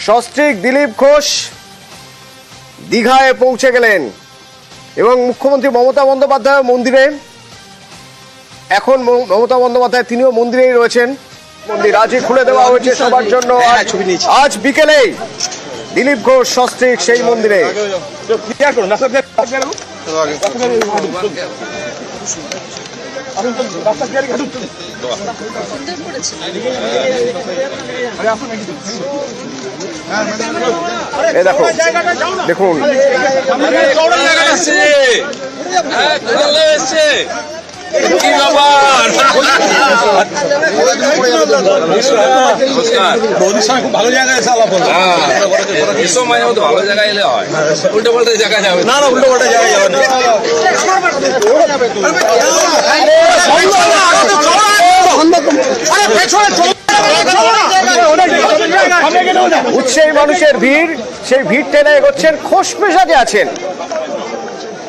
সস্ত্রীক দিলীপ ঘোষ দীঘায় পৌঁছে গেলেন এবং মুখ্যমন্ত্রী মমতা বন্দ্যোপাধ্যায় মন্দিরে। এখন মমতা বন্দ্যোপাধ্যায় তিনিও মন্দিরেই রয়েছেন। মন্দির আজই খুলে দেওয়া হয়েছে সবার জন্য। আজ বিকেলেই দিলীপ ঘোষ সস্ত্রীক সেই মন্দিরে। দেখো দেখুন ভালো জায়গায় ভালো জায়গায় এলে হয়, উল্টো পাল্টা জায়গায় যাবে না, উল্টো পাল্টা জায়গায় যাবে না। উৎসাহী মানুষের ভিড়, সেই ভিড় টেনে এগোচ্ছেন। খোশ মেজাজে আছেন,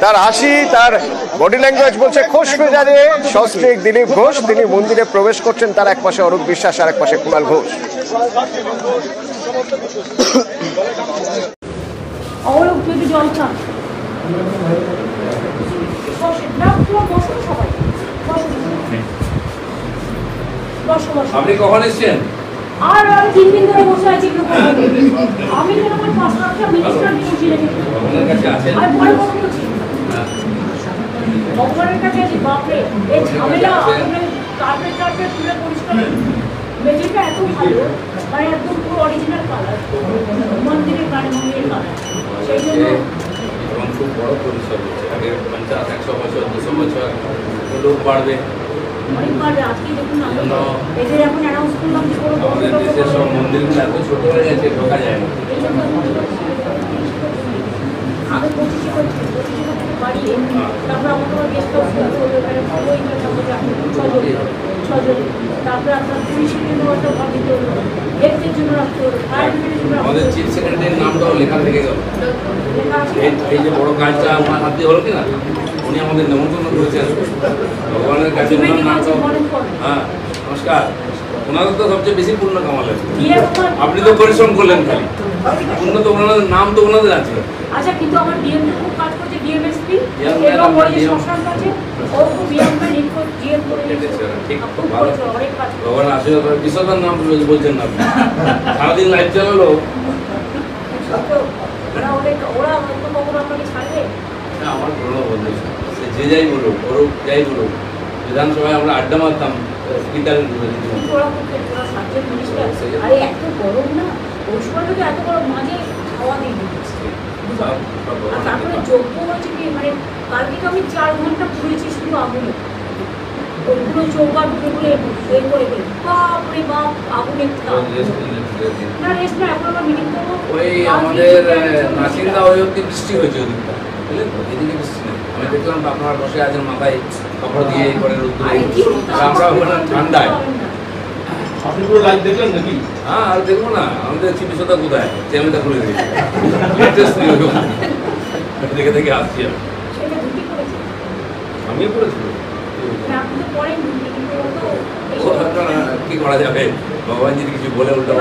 তার হাসি, তার বডি ল্যাঙ্গুয়েজ বলছে খোশ মেজাজে সস্ত্রীক দিলীপ ঘোষ। তিনি মন্দিরে প্রবেশ করছেন। তার এক পাশে অরূপ বিশ্বাস, আর এক পাশে কুণাল ঘোষ। আপনি কখন এসছেন? আর আমি 3 দিন ধরে বসে আছি। আমি যেন আমার 5-7টা মিনিস্টার বসে রেখেছি। আপনার কাছে আছেন? আর পরে কথা বলছি। ভগবানের কাছে আছি। বাপরে, এই ঝামেলা কার্পেট তুলে পরিষ্কার। মেঝেটা এত ভালো, মানে একদম পুরো অরিজিনাল কালার, মন্দিরের মন্দিরের কালার। সেই জন্য এবং খুব বড় পরিসর হচ্ছে। আগে 50-100 বছর 200 বছর লোক বাড়বে। আমাদের দেশের সব মন্দিরগুলো এত ছোট হয়ে গেছে, ঢোকা যায় না। আমাদের চিফ সেক্রেটারির নামটাও লেখা থেকে গেল। এই যে বড় কাজটা আমার হাত দিয়ে হলো কিনা, উনি আমাদের নেমন্তন্ন করেছেন ভগবানের কাছে। হ্যাঁ, নমস্কার। ওনাদের তো সবচেয়ে বেশি পূর্ণ কামালেন। আপনি তো পরিশ্রম করলেন খালি, পূর্ণ তো ওনাদের নাম তো ওনাদের আছে। আচ্ছা, কিন্তু আমার ডিএম খুব কাজ করছে, ডিএমএসপি এবং ওই যে শ্মশান কাছে ও খুব ডিএমএ লিড করে ডিএম করে দিয়েছে। ঠিক, খুব ভালো, অনেক কাজ। ভগবান আশীর্বাদ। বিশ্বদার নাম বলছেন না আপনি, সারাদিন লাইভ চালালো। ওরা কখনো আপনাকে ছাড়বে? আমার পুরোনো বন্ধু, সে যে যাই বলুক, ওরও যাই বলুক, বিধানসভায় আমরা আড্ডা মারতাম স্পিকারের। আরে এত গরম না, ওই সময় তো এত গরম, মাঝে খাওয়া দিয়ে দিচ্ছে। আর তারপরে যোগ্য হয়েছে কি, মানে কালকে তো আমি 4 ঘন্টা ঘুরেছি শুধু আগুনে। ওগুলো চৌকা ঢুকে বলে বের করে গেলে বাপরে বাপ, আগুনে না রেস্ট না। এখন আবার মিটিং করবো। ওই আমাদের নাসিন্দা ওই অব্দি বৃষ্টি হয়েছে ওদিকটা, বুঝলেন তো? এদিকে বৃষ্টি নেই। আমি দেখলাম আপনারা বসে আছেন মাথায় কাপড় দিয়ে করে রোদ্দুরে, আমরা ওখানে ঠান্ডায়। আপনি পুরো লাইভ দেখলেন নাকি? হ্যাঁ, আর দেখবো না, আমাদের চিকিৎসা কোথায় চেমেটা খুলে দিয়েছে। দেখে দেখে আসছি আমিও করেছি। কি করা যাবে, ভগবান যদি কিছু বলে উল্টো